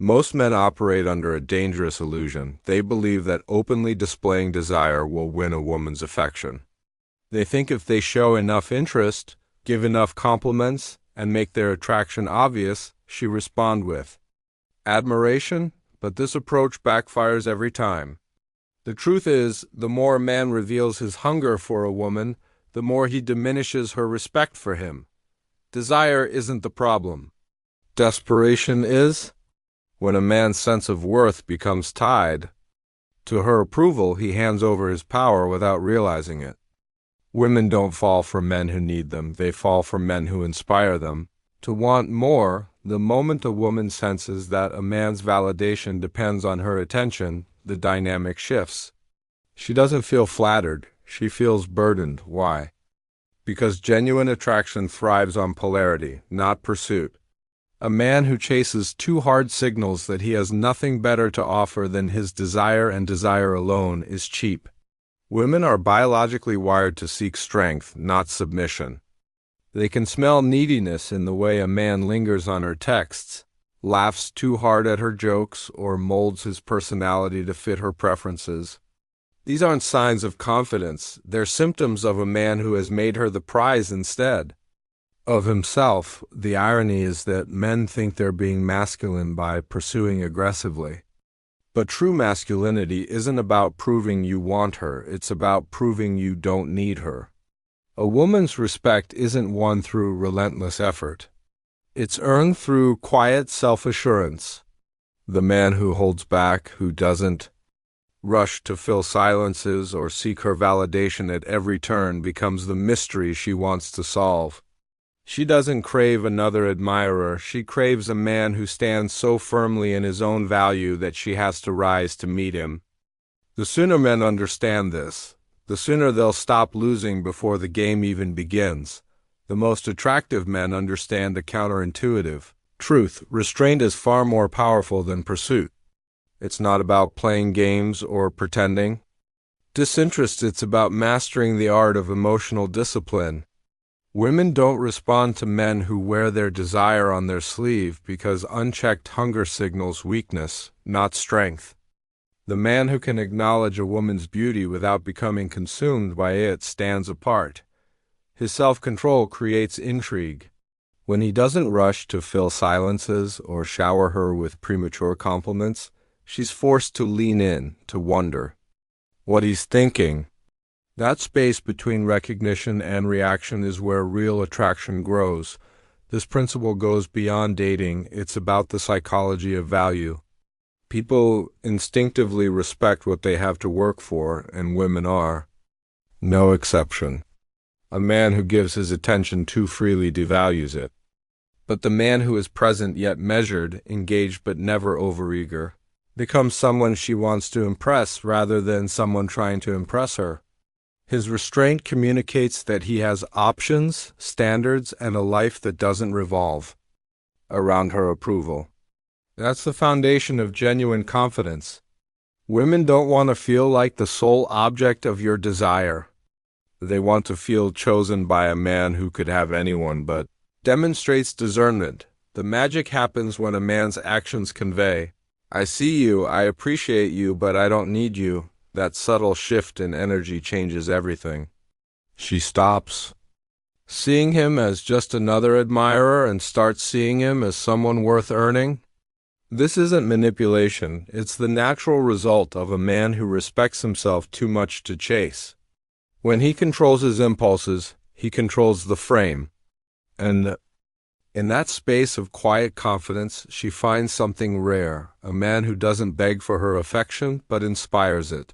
Most men operate under a dangerous illusion. They believe that openly displaying desire will win a woman's affection. They think if they show enough interest, give enough compliments, and make their attraction obvious, she responds with admiration, but this approach backfires every time. The truth is, the more a man reveals his hunger for a woman, the more he diminishes her respect for him. Desire isn't the problem. Desperation is. When a man's sense of worth becomes tied to her approval, he hands over his power without realizing it. Women don't fall for men who need them, they fall for men who inspire them to want more. The moment a woman senses that a man's validation depends on her attention, the dynamic shifts. She doesn't feel flattered, she feels burdened. Why? Because genuine attraction thrives on polarity, not pursuit. A man who chases too hard signals that he has nothing better to offer than his desire and desire alone is cheap. Women are biologically wired to seek strength, not submission. They can smell neediness in the way a man lingers on her texts, laughs too hard at her jokes, or molds his personality to fit her preferences. These aren't signs of confidence, they're symptoms of a man who has made her the prize instead of himself. The irony is that men think they're being masculine by pursuing aggressively. But true masculinity isn't about proving you want her, it's about proving you don't need her. A woman's respect isn't won through relentless effort. It's earned through quiet self-assurance. The man who holds back, who doesn't rush to fill silences or seek her validation at every turn, becomes the mystery she wants to solve. She doesn't crave another admirer, she craves a man who stands so firmly in his own value that she has to rise to meet him. The sooner men understand this, the sooner they'll stop losing before the game even begins. The most attractive men understand the counterintuitive truth. Restraint is far more powerful than pursuit. It's not about playing games or pretending disinterest, it's about mastering the art of emotional discipline. Women don't respond to men who wear their desire on their sleeve because unchecked hunger signals weakness, not strength. The man who can acknowledge a woman's beauty without becoming consumed by it stands apart. His self-control creates intrigue. When he doesn't rush to fill silences or shower her with premature compliments, she's forced to lean in, to wonder what he's thinking. That space between recognition and reaction is where real attraction grows. This principle goes beyond dating, it's about the psychology of value. People instinctively respect what they have to work for, and women are no exception. A man who gives his attention too freely devalues it. But the man who is present yet measured, engaged but never overeager, becomes someone she wants to impress rather than someone trying to impress her. His restraint communicates that he has options, standards, and a life that doesn't revolve around her approval. That's the foundation of genuine confidence. Women don't want to feel like the sole object of your desire. They want to feel chosen by a man who could have anyone but demonstrates discernment. The magic happens when a man's actions convey, I see you, I appreciate you, but I don't need you. That subtle shift in energy changes everything. She stops seeing him as just another admirer and starts seeing him as someone worth earning. This isn't manipulation, it's the natural result of a man who respects himself too much to chase. When he controls his impulses, he controls the frame. And in that space of quiet confidence, she finds something rare, a man who doesn't beg for her affection, but inspires it.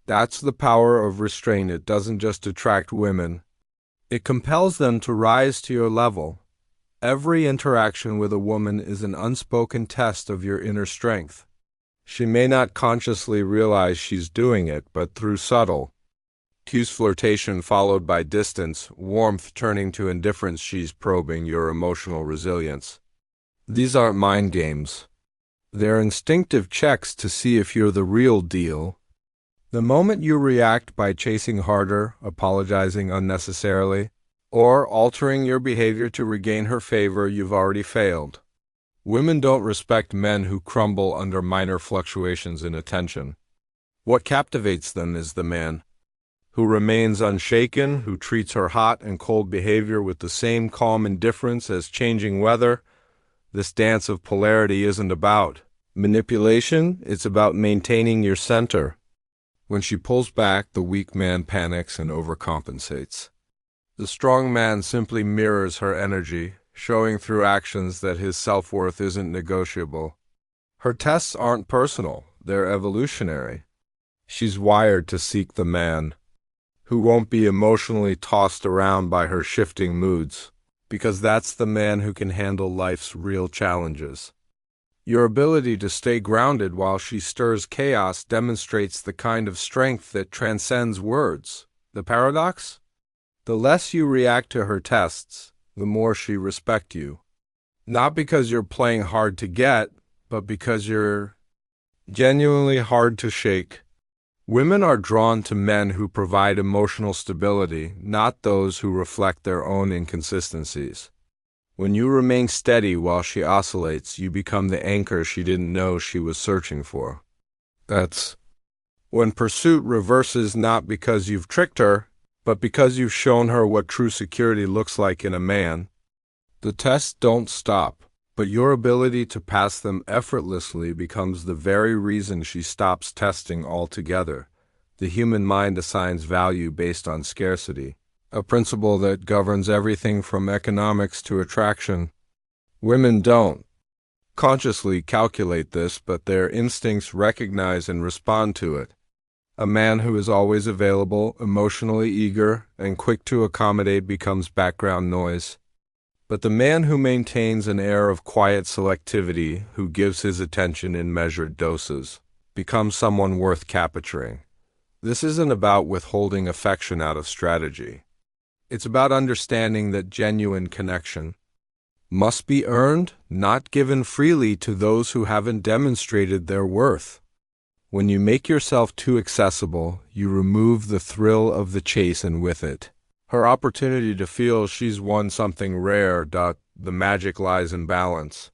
That's the power of restraint. It doesn't just attract women. It compels them to rise to your level. Every interaction with a woman is an unspoken test of your inner strength. She may not consciously realize she's doing it, but through subtle cues, flirtation followed by distance, warmth turning to indifference, she's probing your emotional resilience. These aren't mind games. They're instinctive checks to see if you're the real deal. The moment you react by chasing harder, apologizing unnecessarily, or altering your behavior to regain her favor, you've already failed. Women don't respect men who crumble under minor fluctuations in attention. What captivates them is the man who remains unshaken, who treats her hot and cold behavior with the same calm indifference as changing weather. This dance of polarity isn't about manipulation, it's about maintaining your center. When she pulls back, the weak man panics and overcompensates. The strong man simply mirrors her energy, showing through actions that his self-worth isn't negotiable. Her tests aren't personal, they're evolutionary. She's wired to seek the man who won't be emotionally tossed around by her shifting moods, because that's the man who can handle life's real challenges. Your ability to stay grounded while she stirs chaos demonstrates the kind of strength that transcends words. The paradox? The less you react to her tests, the more she respects you. Not because you're playing hard to get, but because you're genuinely hard to shake. Women are drawn to men who provide emotional stability, not those who reflect their own inconsistencies. When you remain steady while she oscillates, you become the anchor she didn't know she was searching for. That's when pursuit reverses, not because you've tricked her, but because you've shown her what true security looks like in a man. The tests don't stop, but your ability to pass them effortlessly becomes the very reason she stops testing altogether. The human mind assigns value based on scarcity, a principle that governs everything from economics to attraction. Women don't consciously calculate this, but their instincts recognize and respond to it. A man who is always available, emotionally eager, and quick to accommodate becomes background noise. But the man who maintains an air of quiet selectivity, who gives his attention in measured doses, becomes someone worth capturing. This isn't about withholding affection out of strategy. It's about understanding that genuine connection must be earned, not given freely to those who haven't demonstrated their worth. When you make yourself too accessible, you remove the thrill of the chase, and with it, her opportunity to feel she's won something rare. The magic lies in balance.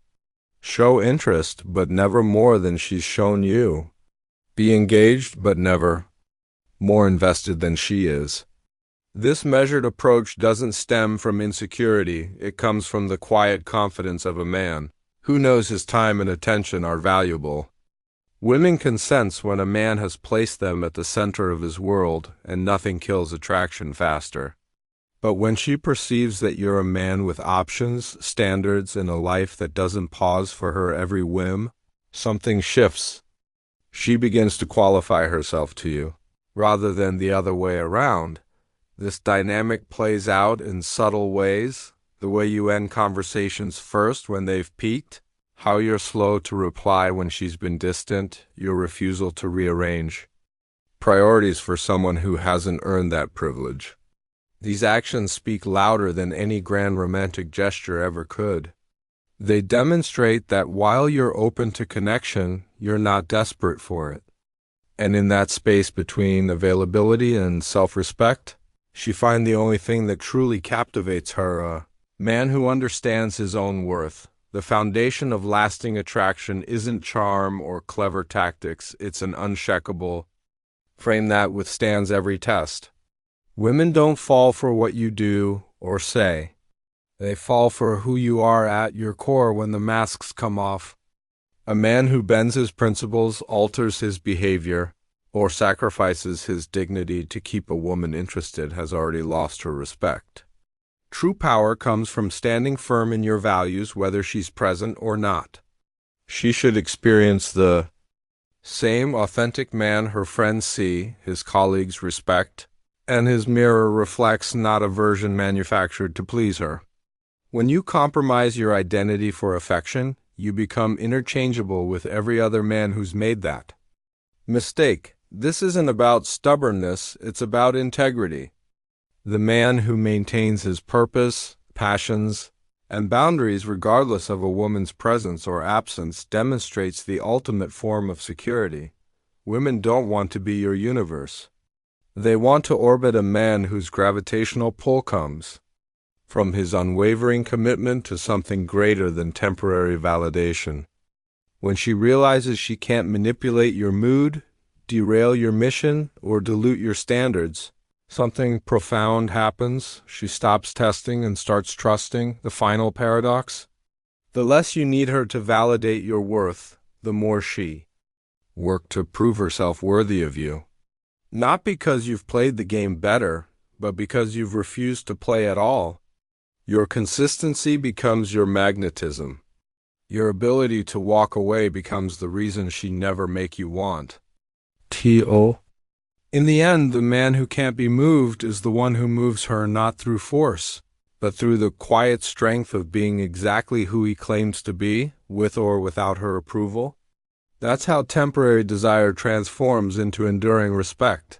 Show interest, but never more than she's shown you. Be engaged, but never more invested than she is. This measured approach doesn't stem from insecurity, it comes from the quiet confidence of a man who knows his time and attention are valuable. Women can sense when a man has placed them at the center of his world, and nothing kills attraction faster. But when she perceives that you're a man with options, standards, and a life that doesn't pause for her every whim, something shifts. She begins to qualify herself to you, rather than the other way around. This dynamic plays out in subtle ways: the way you end conversations first when they've peaked, how you're slow to reply when she's been distant, your refusal to rearrange priorities for someone who hasn't earned that privilege. These actions speak louder than any grand romantic gesture ever could. They demonstrate that while you're open to connection, you're not desperate for it. And in that space between availability and self-respect, she finds the only thing that truly captivates her, a man who understands his own worth. The foundation of lasting attraction isn't charm or clever tactics, it's an unshakable frame that withstands every test. Women don't fall for what you do or say. They fall for who you are at your core when the masks come off. A man who bends his principles, alters his behavior, or sacrifices his dignity to keep a woman interested has already lost her respect. True power comes from standing firm in your values, whether she's present or not. She should experience the same authentic man her friends see, his colleagues respect, and his mirror reflects, not a version manufactured to please her. When you compromise your identity for affection, you become interchangeable with every other man who's made that mistake. This isn't about stubbornness, it's about integrity. The man who maintains his purpose, passions, and boundaries regardless of a woman's presence or absence demonstrates the ultimate form of security. Women don't want to be your universe. They want to orbit a man whose gravitational pull comes from his unwavering commitment to something greater than temporary validation. When she realizes she can't manipulate your mood, derail your mission, or dilute your standards, something profound happens. She stops testing and starts trusting. The final paradox: the less you need her to validate your worth, the more she work to prove herself worthy of you. Not because you've played the game better, but because you've refused to play at all. Your consistency becomes your magnetism. Your ability to walk away becomes the reason she never make you want. T.O. In the end, the man who can't be moved is the one who moves her not through force, but through the quiet strength of being exactly who he claims to be, with or without her approval. That's how temporary desire transforms into enduring respect.